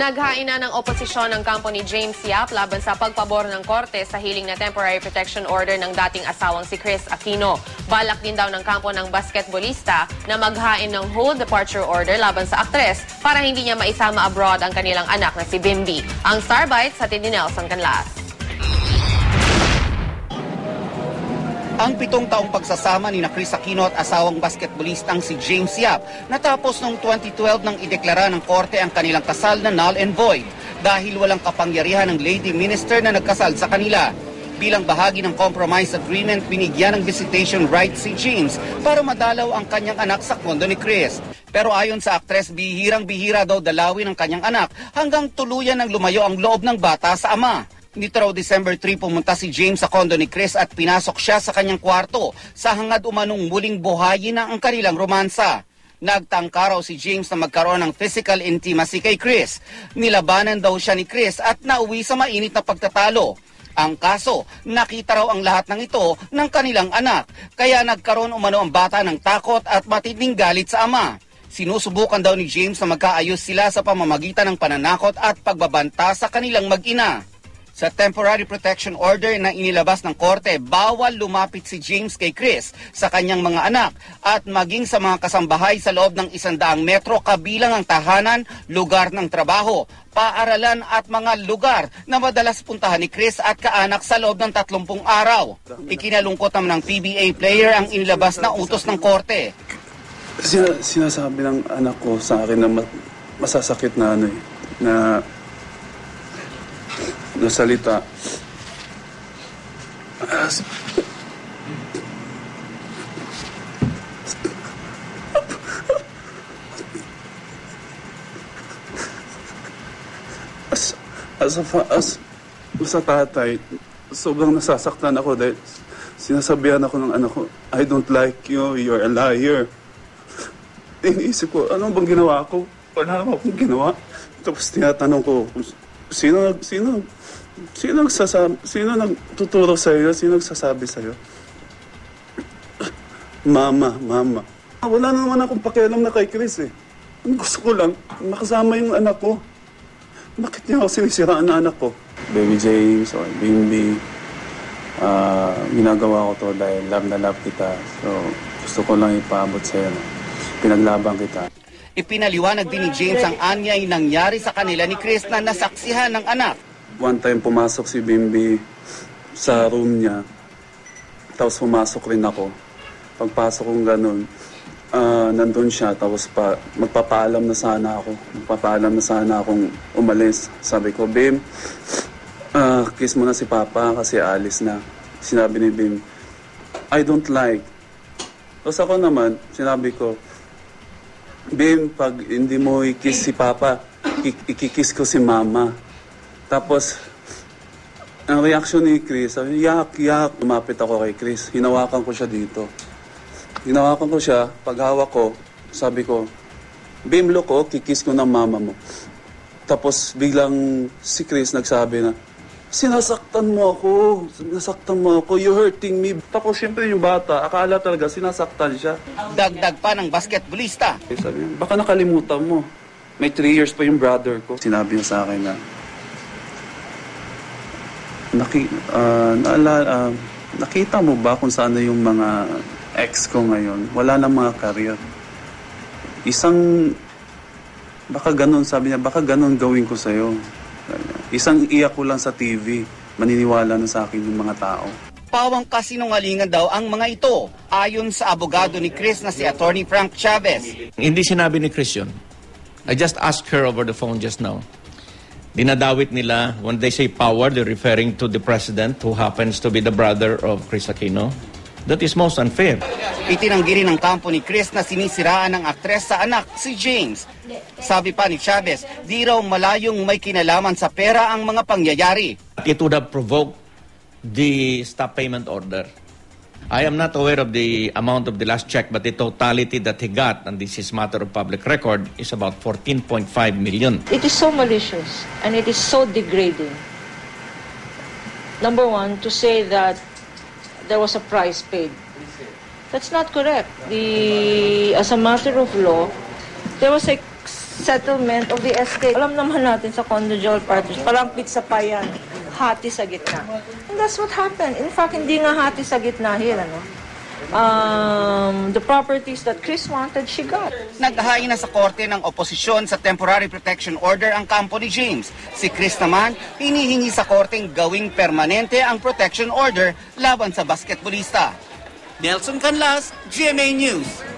Naghain na ng oposisyon ng kampo ni James Yap laban sa pagpabor ng korte sa hiling na temporary protection order ng dating asawang si Chris Aquino. Balak din daw ng kampo ng basketballista na maghain ng whole departure order laban sa aktres para hindi niya maisama abroad ang kanilang anak na si Bimbi. Ang Starbites sa ni Nelson Canlas. Ang 7 taong pagsasama ni Chris Aquino at asawang basketballistang si James Yap natapos noong 2012 nang ideklara ng korte ang kanilang kasal na null and void dahil walang kapangyarihan ng lady minister na nagkasal sa kanila. Bilang bahagi ng compromise agreement, binigyan ng visitation rights si James para madalaw ang kanyang anak sa kondo ni Chris. Pero ayon sa aktres, bihirang-bihira daw dalawin ang kanyang anak hanggang tuluyan ng lumayo ang loob ng bata sa ama. Nito raw December 3 pumunta si James sa kondo ni Chris at pinasok siya sa kanyang kwarto sa hangad umanong muling buhayin na ang kanilang romansa. Nagtangka raw si James na magkaroon ng physical intimacy kay Chris. Nilabanan daw siya ni Chris at nauwi sa mainit na pagtatalo. Ang kaso, nakita raw ang lahat ng ito ng kanilang anak, kaya nagkaroon umano ang bata ng takot at matinding galit sa ama. Sinusubukan daw ni James na magkaayos sila sa pamamagitan ng pananakot at pagbabanta sa kanilang mag-ina. Sa temporary protection order na inilabas ng korte, bawal lumapit si James kay Chris sa kanyang mga anak at maging sa mga kasambahay sa loob ng 100 metro kabilang ang tahanan, lugar ng trabaho, paaralan at mga lugar na madalas puntahan ni Chris at kaanak sa loob ng 30 araw. Ikinalungkot naman ng PBA player ang inilabas na utos ng korte. Sinasabi ng anak ko sa akin na masasakit na na salita. Sa tatay, sobrang nasasaktan ako dahil sinasabihan ako ng anak ko, I don't like you, you're a liar. Iniisip ko, ano bang ginawa ko? Wala naman akong ginawa. Tapos tinatanong ko, sino nagtuturo sa iyo? Sino nagsasabi sa iyo? Mama. Wala naman akong pakialam na kay Chris eh. Ang gusto ko lang, makasama yung anak ko. Bakit niya ako sinisiraan na anak ko? Baby James or Bimbi, ginagawa ko to dahil love na love kita. So, gusto ko lang ipaabot sa'yo. Pinaglaban kita. Ipinaliwanag din ni James ang anyay nangyari sa kanila ni Chris na nasaksihan ng anak. One time pumasok si Bimbi sa room niya, tapos pumasok rin ako. Pagpasok kong ganun, nandun siya, tapos magpapaalam na sana ako. Magpapaalam na sana akong umalis. Sabi ko, Bim, kiss mo na si Papa kasi alis na. Sinabi ni Bim, I don't like. Tapos ako naman, sinabi ko, Bim, pag hindi mo i-kiss si Papa, i-kiss ko si Mama. Tapos, ang reaction ni Chris, sabi, yak. Lumapit ako kay Chris. Hinawakan ko siya dito. Hinawakan ko siya, paghawak ko, sabi ko, Bim, look ko, kikiss ko ng mama mo. Tapos, biglang si Chris nagsabi na, sinasaktan mo ako, you're hurting me. Tapos, siyempre yung bata, akala talaga sinasaktan siya. Dagdag pa ng basketballista. Sabi niya, baka nakalimutan mo. May 3 years pa yung brother ko. Sinabi niya sa akin na, nakita mo ba kung saan na yung mga ex ko ngayon? Wala na mga career. Baka ganun, sabi niya, baka ganun gawin ko sa'yo. Isang iyak ko lang sa TV, maniniwala na sa akin yung mga tao. Pawang kasinungalingan daw ang mga ito, ayon sa abogado ni Chris na si Attorney Frank Chavez. Hindi sinabi ni Chris yun. I just asked her over the phone just now. Dinadawit nila, when they say power, they're referring to the president who happens to be the brother of Chris Aquino. That is most unfair. Itinanggi rin ng kampo ni Chris na sinisiraan ng aktres sa anak, si James. Sabi pa ni Chavez, di raw malayong may kinalaman sa pera ang mga pangyayari. It would have provoked the stop payment order. I am not aware of the amount of the last check, but the totality that he got, and this is matter of public record, is about 14.5 million. It is so malicious and it is so degrading. Number one, to say that there was a price paid. That's not correct. As a matter of law, there was a settlement of the estate. Alam naman natin sa conjugal partners, parang pizza pa yan, hati sa gitna. And that's what happened. In fact, hindi nga hati sa gitna here, the properties that Chris wanted, she got. Naghahain na sa korte ng oposisyon sa temporary protection order ang kampo ni James. Si Chris naman, hinihingi sa korteng gawing permanente ang protection order laban sa basketballista. Nelson Canlas, GMA News.